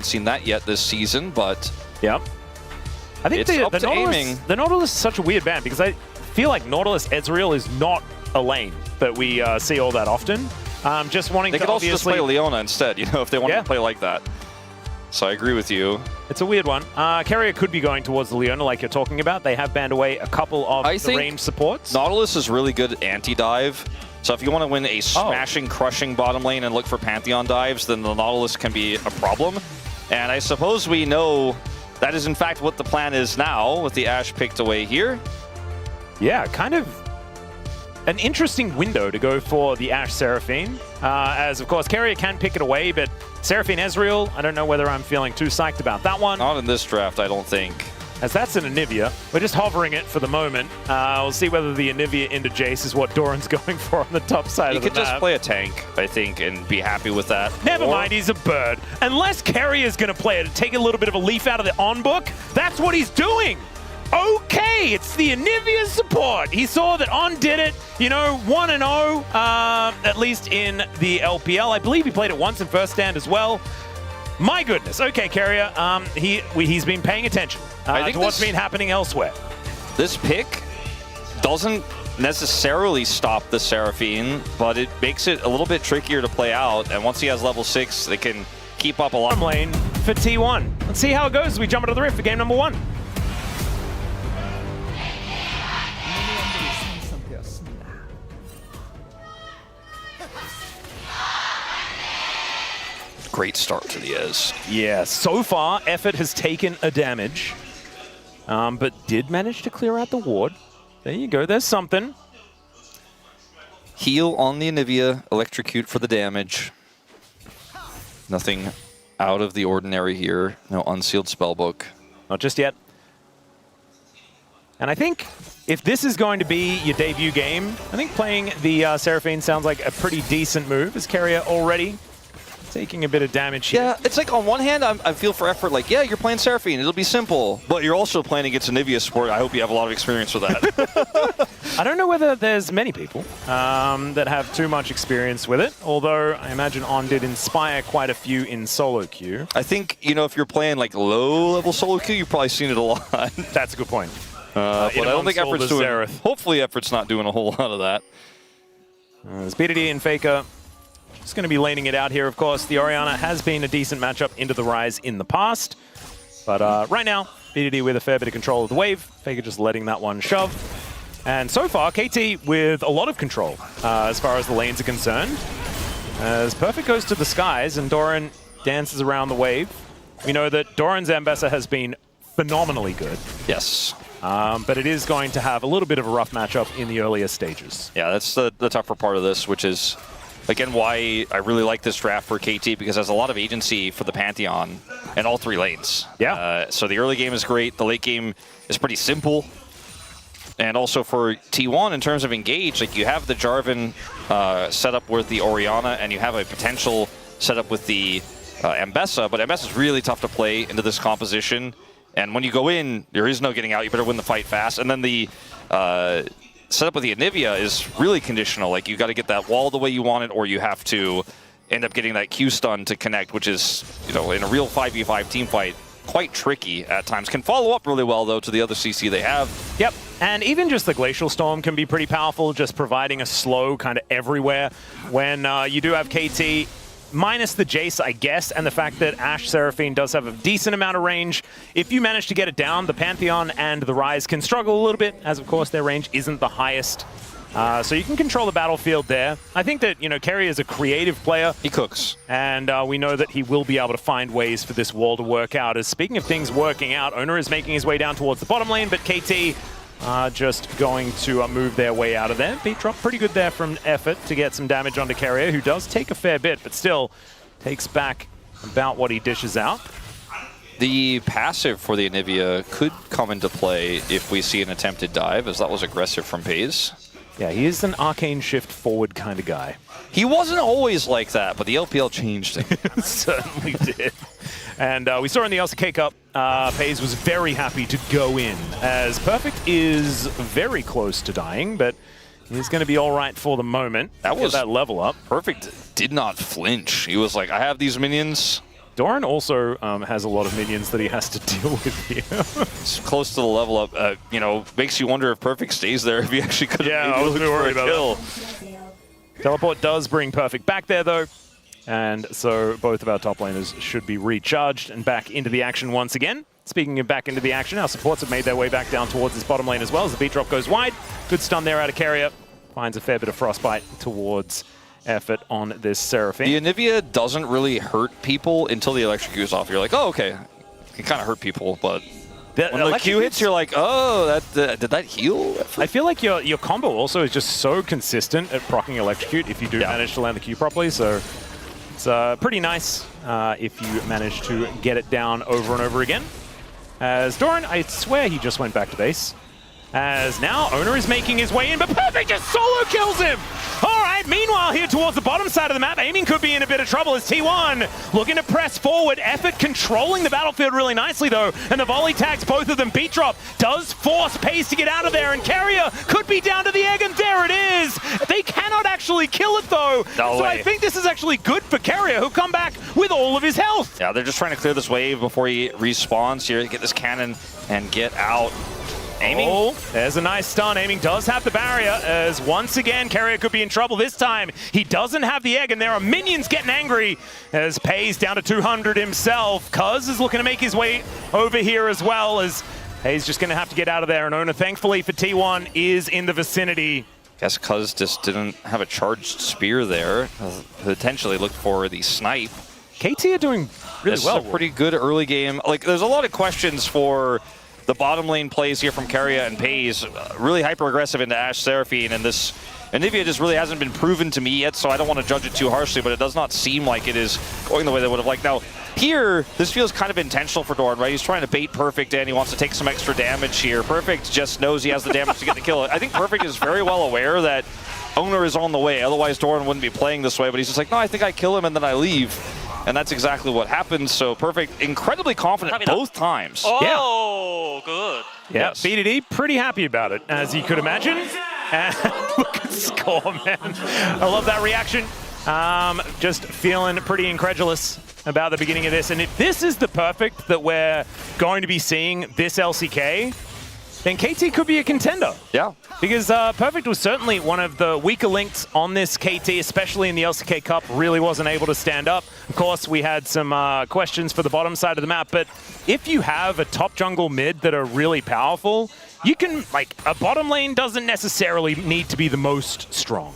seen that yet this season, but yep. I think it's up to aiming. The Nautilus is such a weird ban because I feel like Nautilus Ezreal is not a lane that we see all that often. Just wanting they to could also just play Leona instead, you know, if they want to play like that. So I agree with you. It's a weird one. Carrier could be going towards the Leona like you're talking about. They have banned away a couple of the range supports. Nautilus is really good anti-dive. So if you want to win a smashing, crushing bottom lane and look for Pantheon dives, then the Nautilus can be a problem. And I suppose we know that is in fact what the plan is now with the Ashe picked away here. Yeah, kind of an interesting window to go for the Ashe Seraphine. As of course, Carrier can pick it away, but Seraphine Ezreal, I don't know whether I'm feeling too psyched about that one. Not in this draft, I don't think. As that's an Anivia. We're just hovering it for the moment. We'll see whether the Anivia into Jace is what Doran's going for on the top side of the map. He could just play a tank, I think, and be happy with that. Never mind, he's a bird. Unless Carrier's going to play it and take a little bit of a leaf out of the on-book, that's what he's doing. Okay, it's the Anivia support. He saw that On did it, you know, 1-0, at least in the LPL. I believe he played it once in first stand as well. My goodness. Okay, Carrier, he's been paying attention to what's been happening elsewhere. This pick doesn't necessarily stop the Seraphine, but it makes it a little bit trickier to play out. And once he has level 6, they can keep up a lot. Lane for T1. Let's see how it goes as we jump into the Rift for game number 1. Great start to the Ez. Yeah, so far, Effort has taken a damage, but did manage to clear out the ward. There you go, there's something. Heal on the Anivia, electrocute for the damage. Nothing out of the ordinary here. No unsealed spellbook. Not just yet. And I think if this is going to be your debut game, I think playing the Seraphine sounds like a pretty decent move, as Carrier already taking a bit of damage here. Yeah, it's like on one hand, I feel for Effort like, yeah, you're playing Seraphine, it'll be simple. But you're also playing against Anivia support. I hope you have a lot of experience with that. I don't know whether there's many people that have too much experience with it, although I imagine On did inspire quite a few in solo queue. I think, you know, if you're playing like low-level solo queue, you've probably seen it a lot. That's a good point. But I don't think Effort's doing... Hopefully Effort's not doing a whole lot of that. There's BDD and Faker. Just going to be laning it out here, of course. The Orianna has been a decent matchup into the Rise in the past. But right now, BDD with a fair bit of control of the wave. Faker just letting that one shove. And so far, KT with a lot of control as far as the lanes are concerned. As Perfect goes to the skies and Doran dances around the wave. We know that Doran's Ambessa has been phenomenally good. Yes. But it is going to have a little bit of a rough matchup in the earlier stages. Yeah, that's the tougher part of this, which is, again, why I really like this draft for KT, because it has a lot of agency for the Pantheon in all 3 lanes. Yeah. So the early game is great. The late game is pretty simple. And also for T1, in terms of engage, like you have the Jarvan set up with the Orianna, and you have a potential setup with the Ambessa, but Ambessa is really tough to play into this composition. And when you go in, there is no getting out. You better win the fight fast. And then the setup with the Anivia is really conditional. Like, you got to get that wall the way you want it, or you have to end up getting that Q stun to connect, which is, you know, in a real 5v5 team fight, quite tricky at times. Can follow up really well, though, to the other CC they have. Yep, and even just the Glacial Storm can be pretty powerful, just providing a slow kind of everywhere when you do have KT. Minus the Jace, I guess, and the fact that Ashe Seraphine does have a decent amount of range. If you manage to get it down, the Pantheon and the Rise can struggle a little bit, as of course their range isn't the highest. So you can control the battlefield there. I think that, you know, Carey is a creative player. He cooks. And we know that he will be able to find ways for this wall to work out. As speaking of things working out, Owner is making his way down towards the bottom lane, but KT just going to move their way out of there. Beat drop pretty good there from Effort to get some damage onto Carrier, who does take a fair bit, but still takes back about what he dishes out. The passive for the Anivia could come into play if we see an attempted dive, as that was aggressive from Pays. Yeah, he is an arcane shift forward kind of guy. He wasn't always like that, but the LPL changed him. Certainly did. And we saw in the LCK Cup, Pays was very happy to go in, as Perfect is very close to dying, but he's going to be all right for the moment. That was that level up. Perfect did not flinch. He was like, I have these minions. Doran also has a lot of minions that he has to deal with here. It's close to the level up. You know, makes you wonder if Perfect stays there, if he actually could have I was worried for a about kill. Teleport does bring Perfect back there, though. And so both of our top laners should be recharged and back into the action once again. Speaking of back into the action, our supports have made their way back down towards this bottom lane as well as the beat drop goes wide. Good stun there out of Carrier. Finds a fair bit of frostbite towards effort on this Seraphine. The Anivia doesn't really hurt people until the electric goes off. You're like, oh, okay. It can kind of hurt people, but when the Q hits, you're like, oh, did that heal? I feel like your combo also is just so consistent at proccing electrocute if you do manage to land the Q properly. So it's pretty nice if you manage to get it down over and over again. As Doran, I swear he just went back to base. As now, Owner is making his way in, but Perfect just solo kills him! Alright, meanwhile here towards the bottom side of the map, Aiming could be in a bit of trouble as T1 looking to press forward. Effort controlling the battlefield really nicely though, and the volley tags both of them. Beat drop does force Pace to get out of there, and Carrier could be down to the egg, and there it is! They cannot actually kill it though! So I think this is actually good for Carrier, who come back with all of his health! Yeah, they're just trying to clear this wave before he respawns here, get this cannon and get out. Aiming. Oh, there's a nice stun. Aiming does have the barrier, as once again, Carrier could be in trouble this time. He doesn't have the egg, and there are minions getting angry as Pays down to 200 himself. Cuz is looking to make his way over here as well, as Pays just going to have to get out of there. And Owner, thankfully for T1, is in the vicinity. Guess Cuz just didn't have a charged spear there. Potentially looked for the snipe. KT are doing really well. This is a pretty good early game. Like, there's a lot of questions for the bottom lane plays here from Carrier and Pays. Really hyper-aggressive into Ashe Seraphine, and this Anivia just really hasn't been proven to me yet, so I don't want to judge it too harshly, but it does not seem like it is going the way they would have liked. Now, here, this feels kind of intentional for Doran, right? He's trying to bait Perfect in. He wants to take some extra damage here. Perfect just knows he has the damage to get the kill. I think Perfect is very well aware that Owner is on the way. Otherwise, Doran wouldn't be playing this way, but he's just like, no, I think I kill him and then I leave. And that's exactly what happens. So Perfect, incredibly confident both times. Oh, good. Yeah, Yes. BDD pretty happy about it, as you could imagine. And look at score, man. I love that reaction. Just feeling pretty incredulous about the beginning of this. And if this is the Perfect that we're going to be seeing this LCK, then KT could be a contender. Yeah. Because Perfect was certainly one of the weaker links on this KT, especially in the LCK Cup, really wasn't able to stand up. Of course, we had some questions for the bottom side of the map, but if you have a top jungle mid that are really powerful, you can, like, a bottom lane doesn't necessarily need to be the most strong.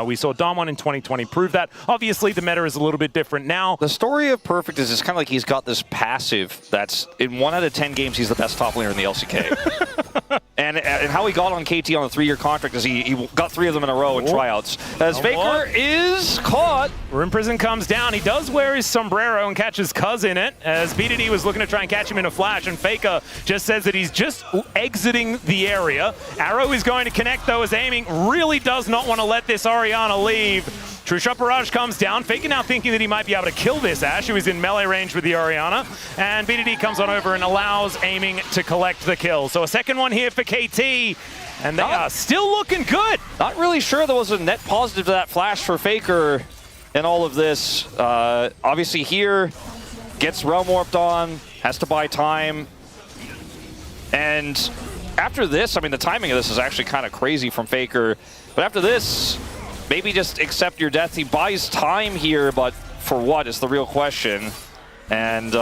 We saw Damwon in 2020 prove that. Obviously, the meta is a little bit different now. The story of Perfect is it's kind of like he's got this passive that's, in 1 out of 10 games, he's the best top laner in the LCK. and how he got on KT on a 3-year contract is he got 3 of them in a row in tryouts. As Faker is caught. Room Prison comes down. He does wear his sombrero and catches Cuz in it, as BDD was looking to try and catch him in a flash, and Faker just says that he's just exiting the area. Arrow is going to connect, though, as Aiming really does not want to let this Orianna leave. True Shot Barrage comes down. Faker now thinking that he might be able to kill this Ashe, who is in melee range with the Orianna. And BDD comes on over and allows Aiming to collect the kill. So a second one here for KT, and they are still looking good. Not really sure there was a net positive to that flash for Faker in all of this. Obviously here, gets Realm Warped on, has to buy time. And after this, I mean, the timing of this is actually kind of crazy from Faker. But after this, maybe just accept your death. He buys time here, but for what is the real question. And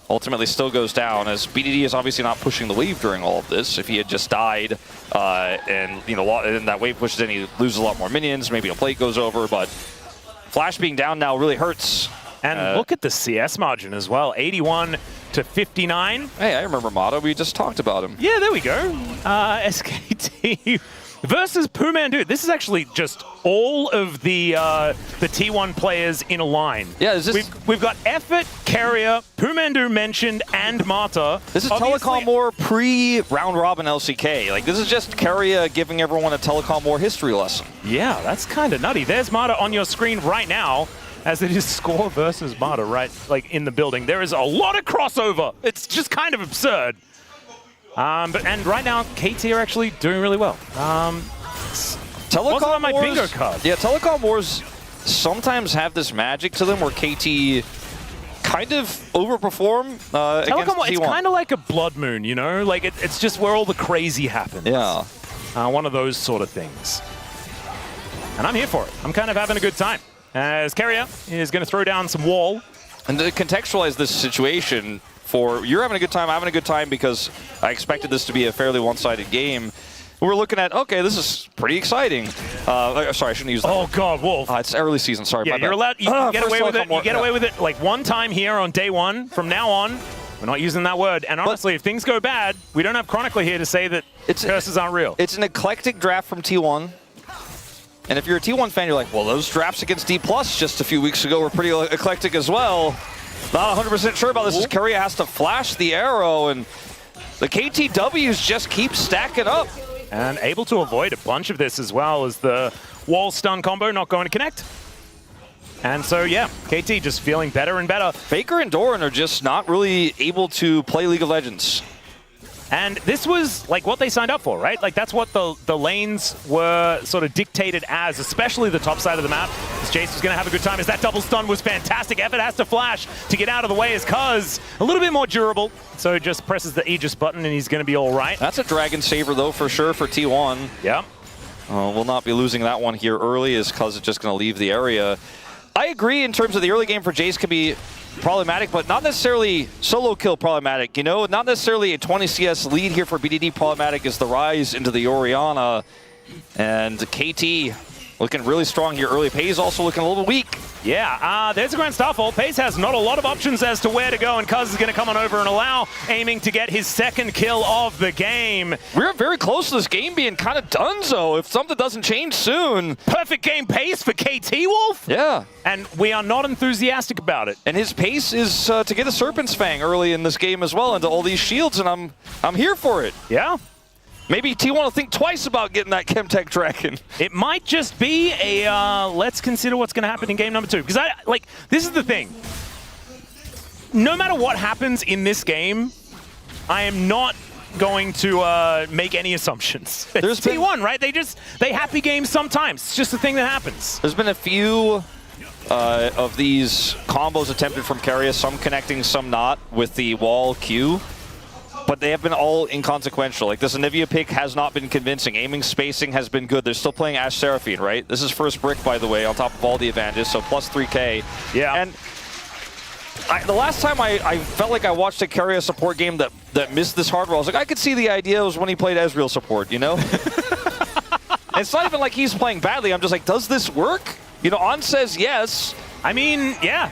ultimately still goes down, as BDD is obviously not pushing the wave during all of this. If he had just died and, you know, and that wave pushes in, he loses a lot more minions. Maybe a plate goes over, but Flash being down now really hurts. And look at the CS margin as well, 81 to 59. Hey, I remember Motto. We just talked about him. Yeah, there we go. SKT versus Pumandu. This is actually just all of the T1 players in a line. Yeah, is this... We've got Effort, Carrier, Pumandu mentioned, and Mata. This is Telecom War pre-round robin LCK. Like, this is just Carrier giving everyone a Telecom War history lesson. Yeah, that's kind of nutty. There's Mata on your screen right now, as it is Score versus Mata right, like, in the building. There is a lot of crossover. It's just kind of absurd. And right now, KT are actually doing really well. Telecom on my Wars, bingo card. Yeah, Telecom Wars sometimes have this magic to them where KT kind of overperform against T1. It's kind of like a blood moon, you know? Like, it's just where all the crazy happens. Yeah. One of those sort of things. And I'm here for it. I'm kind of having a good time. As Carrier is going to throw down some wall. And to contextualize this situation, you're having a good time, I'm having a good time, because I expected this to be a fairly one-sided game. We're looking at, okay, this is pretty exciting. Sorry, I shouldn't use that. Oh God, Wolf. It's early season, sorry. Yeah, you're allowed, you get away with it. You get away with it like one time here on day one. From now on, we're not using that word. And honestly, if things go bad, we don't have Chronicler here to say that curses aren't real. It's an eclectic draft from T1. And if you're a T1 fan, you're like, well, those drafts against D+ just a few weeks ago were pretty eclectic as well. Not 100% sure about this, as Carrier has to flash the arrow, and the KTWs just keep stacking up. And able to avoid a bunch of this as well, as the wall stun combo not going to connect. And so, yeah, KT just feeling better and better. Faker and Doran are just not really able to play League of Legends. And this was like what they signed up for, right? Like that's what the lanes were sort of dictated as, especially the top side of the map. As Jace was going to have a good time, as that double stun was fantastic. Effort has to flash to get out of the way, as Cuz a little bit more durable. So just presses the Aegis button and he's going to be all right. That's a Dragon Saver though, for sure, for T1. Yeah. We'll not be losing that one here early, as Cuz is just going to leave the area. I agree in terms of the early game for Jace can be problematic, but not necessarily solo kill problematic, you know? Not necessarily a 20 CS lead here for BDD problematic, is the rise into the Orianna. And KT looking really strong here early. Pays also looking a little weak. Yeah, there's a Grand Starfall. Pace has not a lot of options as to where to go, and Cuz is going to come on over and allow, aiming to get his second kill of the game. We're very close to this game being kind of donezo if something doesn't change soon. Perfect game pace for KT, Wolf. Yeah. And we are not enthusiastic about it. And his pace is to get a Serpent's Fang early in this game as well into all these shields, and I'm here for it. Yeah. Maybe T1 will think twice about getting that Chemtech Dragon. It might just be a let's consider what's going to happen in game number 2. Because this is the thing. No matter what happens in this game, I am not going to make any assumptions. There's T1, right? They happy games sometimes. It's just a thing that happens. There's been a few of these combos attempted from Carrier, some connecting, some not, with the wall Q. But they have been all inconsequential. Like this Anivia pick has not been convincing. Aiming spacing has been good. They're still playing Ashe Seraphine, right? This is first brick, by the way, on top of all the advantages, so plus 3K. Yeah. And the last time I felt like I watched a Carrier support game that missed this hardware, I was like, I could see the idea was when he played Ezreal support, you know? It's not even like he's playing badly. I'm just like, does this work? You know, On says yes. I mean, yeah,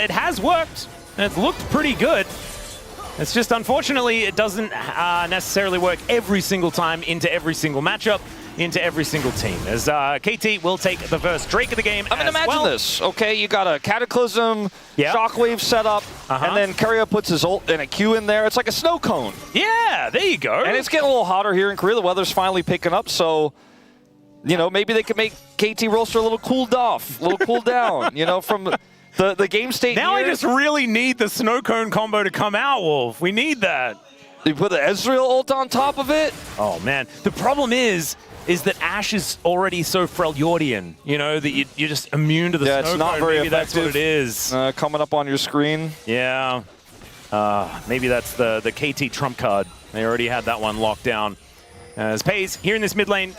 it has worked. And it's looked pretty good. It's just, unfortunately, it doesn't necessarily work every single time into every single matchup, into every single team. As KT will take the first Drake of the game. I mean, imagine this, okay? You got a Cataclysm, Shockwave set up, and then Carrier puts his ult and a Q in there. It's like a snow cone. Yeah, there you go. And it's getting a little hotter here in Korea. The weather's finally picking up, so, you know, maybe they can make KT ROLSTER a little cooled off, a little cooled down, you know, from the game state. Now here. I just really need the snow cone combo to come out, Wolf. We need that. You put the Ezreal ult on top of it? Oh, man. The problem is that Ashe is already so Freljordian, you know, that you're just immune to the snow cone. Yeah, it's not very maybe effective. That's what it is. Coming up on your screen. Yeah. Maybe that's the KT trump card. They already had that one locked down. As Pays, here in this mid lane,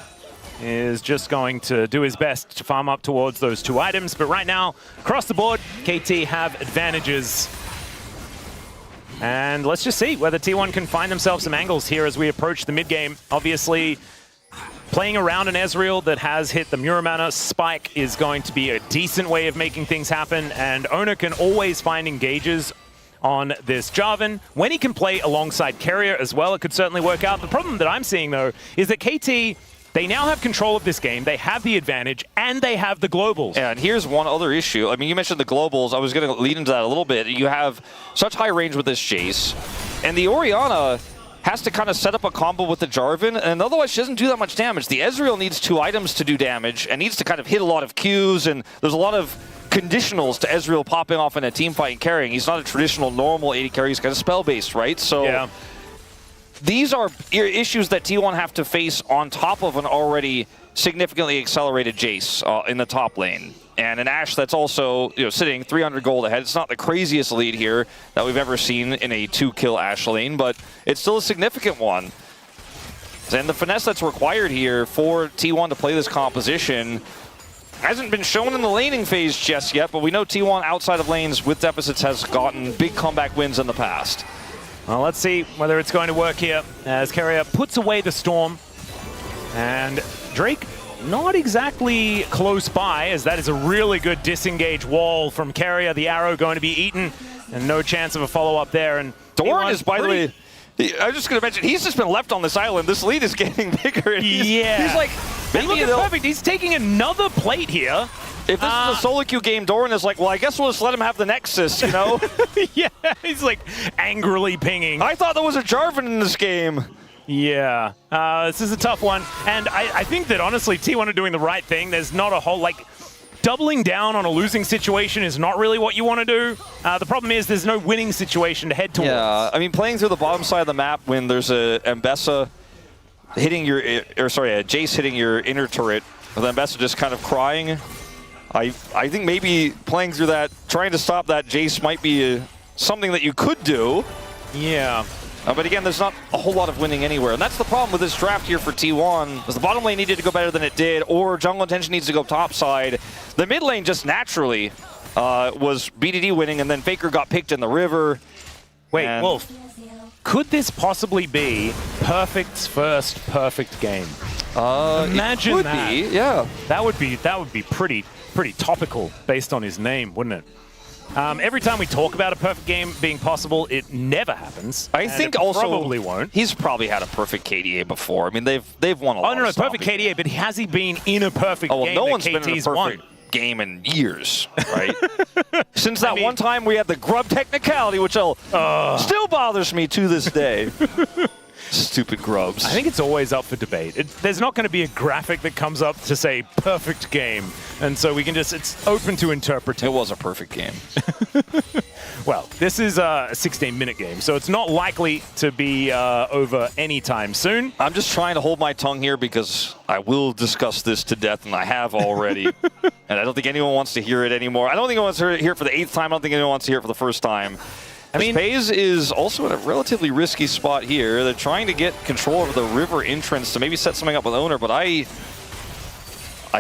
is just going to do his best to farm up towards those 2 items. But right now, across the board, KT have advantages. And let's just see whether T1 can find themselves some angles here as we approach the mid game. Obviously, playing around an Ezreal that has hit the Muramana spike is going to be a decent way of making things happen. And Owner can always find engages on this Jarvan. When he can play alongside Carrier as well, it could certainly work out. The problem that I'm seeing, though, is that KT, they now have control of this game, they have the advantage, and they have the globals. Yeah, and here's one other issue. I mean, you mentioned the globals. I was going to lead into that a little bit. You have such high range with this Jace, and the Orianna has to kind of set up a combo with the Jarvan, and otherwise she doesn't do that much damage. The Ezreal needs 2 items to do damage, and needs to kind of hit a lot of Qs, and there's a lot of conditionals to Ezreal popping off in a team fight and carrying. He's not a traditional normal AD carry, he's kind of spell-based, right? So. Yeah. These are issues that T1 have to face on top of an already significantly accelerated Jace in the top lane. and an Ashe that's also sitting 300 gold ahead. It's not the craziest lead here that we've ever seen in a 2-kill Ashe lane, but it's still a significant one. And the finesse that's required here for T1 to play this composition hasn't been shown in the laning phase just yet, but we know T1 outside of lanes with deficits has gotten big comeback wins in the past. Well, let's see whether it's going to work here as Keria puts away the Storm. And Drake not exactly close by, as that is a really good disengage wall from Keria. The arrow going to be eaten, and no chance of a follow-up there. And Doran is, by the way, I was just going to mention, he's just been left on this island. This lead is getting bigger. And he's like, and look at Perfect. He's taking another plate here. If this is a solo queue game, Doran is like, well, I guess we'll just let him have the Nexus, you know? Yeah, he's like angrily pinging. I thought there was a Jarvan in this game. Yeah, this is a tough one. And I think that, honestly, T1 are doing the right thing. There's not a whole, like, doubling down on a losing situation is not really what you want to do. The problem is there's no winning situation to head towards. Yeah, I mean, playing through the bottom side of the map when there's a Mbessa hitting your, or sorry, a Jace hitting your inner turret, with Mbessa just kind of crying. I think maybe playing through that, trying to stop that Jace might be something that you could do. Yeah. But again, there's not a whole lot of winning anywhere. And that's the problem with this draft here for T1, is the bottom lane needed to go better than it did, or jungle intention needs to go top side. The mid lane just naturally was BDD winning, and then Faker got picked in the river. Wait, Wolf, could this possibly be Perfect's first perfect game? Imagine that. Be, yeah. That would be pretty topical based on his name, wouldn't it? Every time we talk about a perfect game being possible, it never happens. I think also probably won't. He's probably had a perfect KDA before. I mean, they've won a lot. Oh no, perfect KDA, but has he been in a perfect game? No one's that been in a perfect game in years, right? Since that one time we had the grub technicality, which still bothers me to this day. Stupid grubs. I think it's always up for debate. There's not going to be a graphic that comes up to say perfect game, and so we can just, it's open to interpretation. It was a perfect game. Well, this is a 16-minute game, so it's not likely to be over anytime soon. I'm just trying to hold my tongue here because I will discuss this to death, and I have already. And I don't think anyone wants to hear it anymore. I don't think anyone wants to hear it for the 8th time. I don't think anyone wants to hear it for the first time. I mean, FaZe is also in a relatively risky spot here. They're trying to get control over the river entrance to maybe set something up with Owner, but I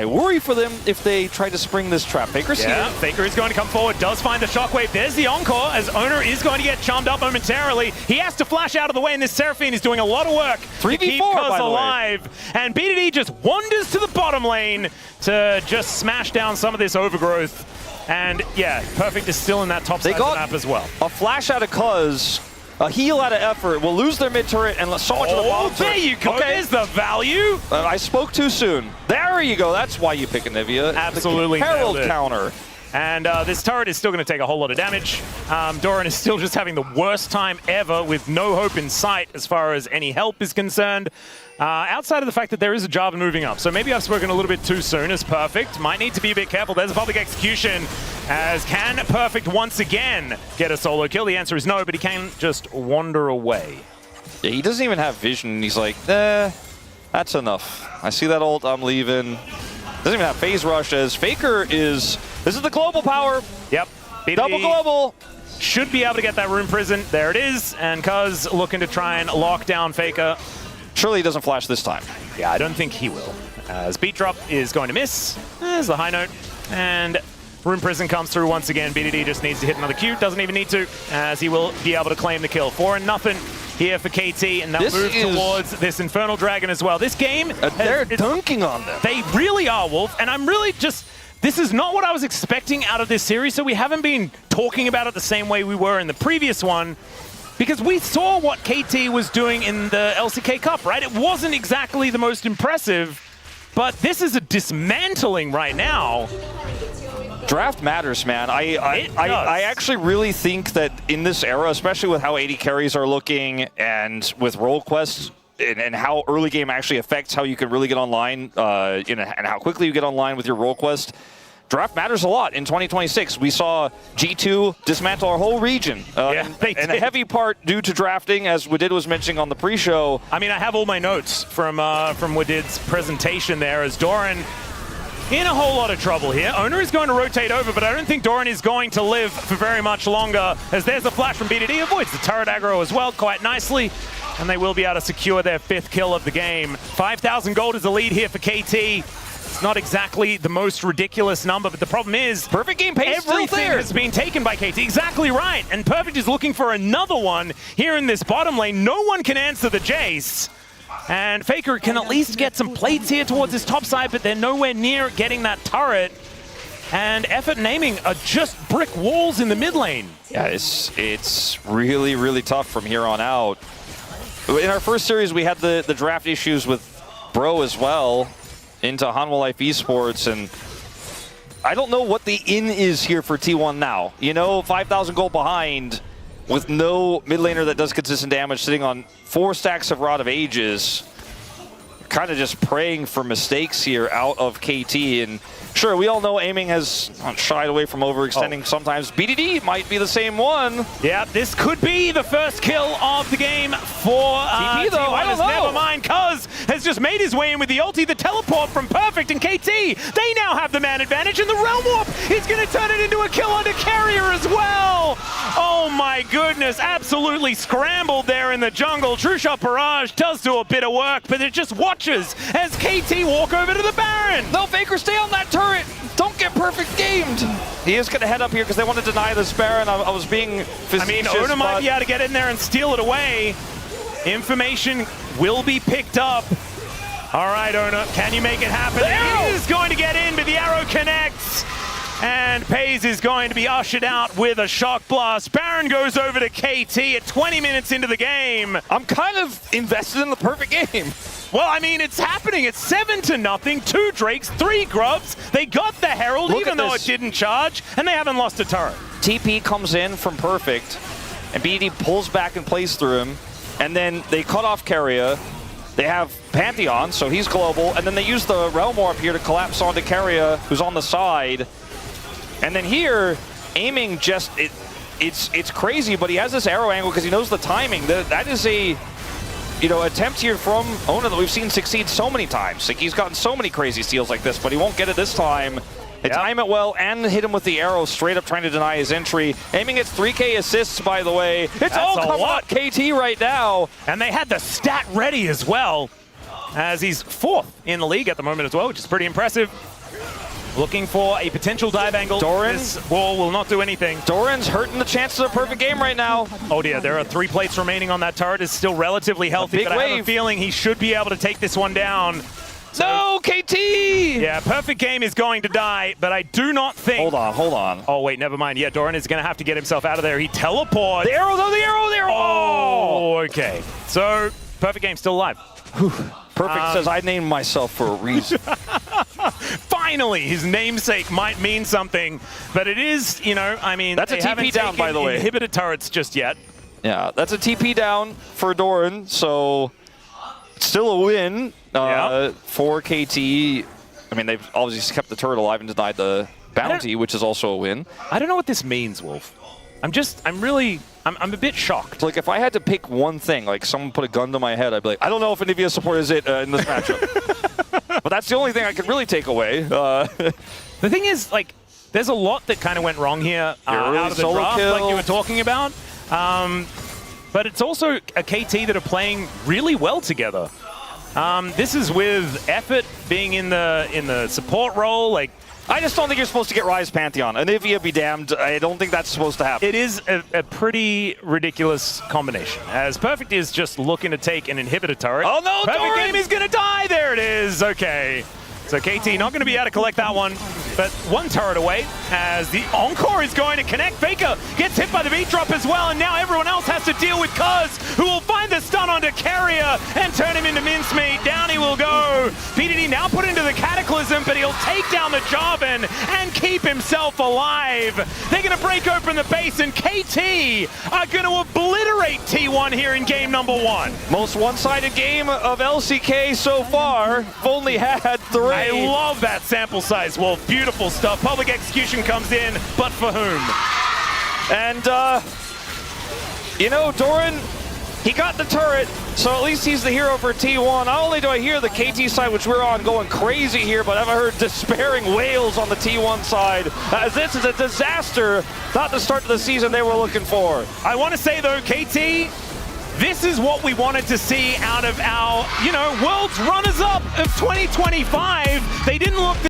worry for them if they try to spring this trap. Faker's here. Faker is going to come forward, does find the shockwave. There's the encore, as Owner is going to get charmed up momentarily. He has to flash out of the way, and this Seraphine is doing a lot of work 3v4, to keep Cuz alive. And BDD just wanders to the bottom lane to just smash down some of this overgrowth. And yeah, Perfect is still in that top side of the map as well. A flash out of Cuz, a heal out of effort, will lose their mid turret and so much of the bottom turret. There you go, okay. There's the value. I spoke too soon. There you go, that's why you pick Anivia. Absolutely. Herald counter. And this turret is still going to take a whole lot of damage. Doran is still just having the worst time ever with no hope in sight as far as any help is concerned. Outside of the fact that there is a Jarvan moving up. So maybe I've spoken a little bit too soon as Perfect. Might need to be a bit careful. There's a public execution. As can Perfect once again get a solo kill? The answer is no, but he can just wander away. Yeah, he doesn't even have vision. He's like, that's enough. I see that ult, I'm leaving. Doesn't even have phase rush as Faker is, this is the global power. Yep. Double global. Should be able to get that Rune Prison. There it is. And Cuz looking to try and lock down Faker. Surely he doesn't flash this time. Yeah, I don't think he will. As Beat Drop is going to miss. There's the high note. And Rune Prison comes through once again. BDD just needs to hit another Q. Doesn't even need to, as he will be able to claim the kill. 4-0 here for KT, and they'll move towards this Infernal Dragon as well. This game... they're dunking on them. They really are, Wolf. And I'm really just... This is not what I was expecting out of this series, so we haven't been talking about it the same way we were in the previous one. Because we saw what KT was doing in the LCK Cup, right? It wasn't exactly the most impressive, but this is a dismantling right now. Draft matters, man. I actually really think that in this era, especially with how AD carries are looking and with role quests and how early game actually affects how you can really get online and how quickly you get online with your role quest, draft matters a lot in 2026. We saw G2 dismantle our whole region, and a heavy part due to drafting, as Wadid was mentioning on the pre-show. I mean, I have all my notes from Wadid's presentation there, as Doran in a whole lot of trouble here. Owner is going to rotate over, but I don't think Doran is going to live for very much longer, as there's a flash from BDD, avoids the turret aggro as well quite nicely, and they will be able to secure their 5th kill of the game. 5,000 gold is a lead here for KT. It's not exactly the most ridiculous number, but the problem is Perfect game pace everything has been taken by KT. Exactly right, and Perfect is looking for another one here in this bottom lane. No one can answer the Jace. And Faker can at least get some plates here towards his top side, but they're nowhere near getting that turret. And Effort and Aiming are just brick walls in the mid lane. Yeah, it's really, really tough from here on out. In our first series, we had the draft issues with Bro as well into Hanwha Life Esports, and I don't know what the in is here for T1 now. You know, 5,000 gold behind with no mid laner that does consistent damage, sitting on 4 stacks of Rod of Ages. Kind of just praying for mistakes here out of KT. And sure, we all know Aiming has shied away from overextending sometimes. BDD might be the same one. Yeah, this could be the first kill of the game for TP though, T1. I don't know. Never mind, Cuz has just made his way in with the ulti, the teleport from Perfect and KT. They now have the man advantage, and the Realm Warp is going to turn it into a kill onto Carrier as well. Oh my goodness, absolutely scrambled there in the jungle. True Shot Barrage does do a bit of work, but it just watches as KT walk over to the Baron. No, Faker, stay on that turret. Don't get Perfect gamed. He is going to head up here because they want to deny this Baron. I was being facetious. I mean, Oda might be able to get in there and steal it away. Information will be picked up. All right, Ona, can you make it happen? He is going to get in, but the arrow connects. And Pays is going to be ushered out with a shock blast. Baron goes over to KT at 20 minutes into the game. I'm kind of invested in the Perfect game. Well, I mean, it's happening. It's 7-0, 2 Drakes, 3 Grubs. They got the Herald, even though it didn't charge, and they haven't lost a turret. TP comes in from Perfect, and BD pulls back and plays through him, and then they cut off Carrier. They have Pantheon, so he's global, and then they use the Realm Warp here to collapse onto Carrier, who's on the side. And then here, Aiming just, it's crazy, but he has this arrow angle because he knows the timing. That is a, attempt here from Ona that we've seen succeed so many times. Like, he's gotten so many crazy steals like this, but he won't get it this time. They time it well and hit him with the arrow, straight up trying to deny his entry. Aiming gets 3K assists, by the way. It's all coming up KT right now. And they had the stat ready as well, as he's 4th in the league at the moment as well, which is pretty impressive. Looking for a potential dive angle. This wall will not do anything. Doran's hurting the chances of a perfect game right now. Oh dear, there are 3 plates remaining on that turret. Is still relatively healthy, but I have a feeling he should be able to take this one down. So, no, KT! Yeah, perfect game is going to die, but I do not think... Hold on. Oh wait, never mind. Yeah, Doran is going to have to get himself out of there. He teleports. The arrow, though, the arrow, the arrow! Oh, okay. So, perfect game still alive. Perfect says, I named myself for a reason. Finally, his namesake might mean something, but it is, I mean... That's a TP down, by the way. Inhibited turrets just yet. Yeah, that's a TP down for Doran, so still a win for KT. I mean, they've obviously kept the turret alive and denied the bounty, which is also a win. I don't know what this means, Wolf. I'm a bit shocked. Like, if I had to pick one thing, like someone put a gun to my head, I'd be like, I don't know if Anivia support is it in this matchup. But that's the only thing I could really take away. The thing is, like, there's a lot that kind of went wrong here out of the draft, like you were talking about. But it's also a KT that are playing really well together. This is with Effort being in the support role, like. I just don't think you're supposed to get Rise Pantheon. Anivia be damned. I don't think that's supposed to happen. It is a pretty ridiculous combination, as Perfect is just looking to take an inhibitor turret. Oh no, Perfect game is going to die. There it is. Okay. So KT not going to be able to collect that one, but 1 turret away as the Encore is going to connect. Faker gets hit by the beat drop as well, and now everyone else has to deal with Cuz, who will find the stun onto Carrier and turn him into mincemeat. Down he will go. BDD now put into the Cataclysm, but he'll take down the Jarvan and keep himself alive. They're going to break open the base, and KT are going to obliterate T1 here in game number 1. Most one-sided game of LCK so far. We've only had 3. I love that sample size, Wolf. Beautiful stuff. Public execution comes in, but for whom? And, Doran, he got the turret. So at least he's the hero for T1. Not only do I hear the KT side, which we're on, going crazy here, but I've heard despairing wails on the T1 side, as this is a disaster, not the start to the season they were looking for. I want to say, though, KT, this is what we wanted to see out of our, world's runners-up of 2025. They didn't look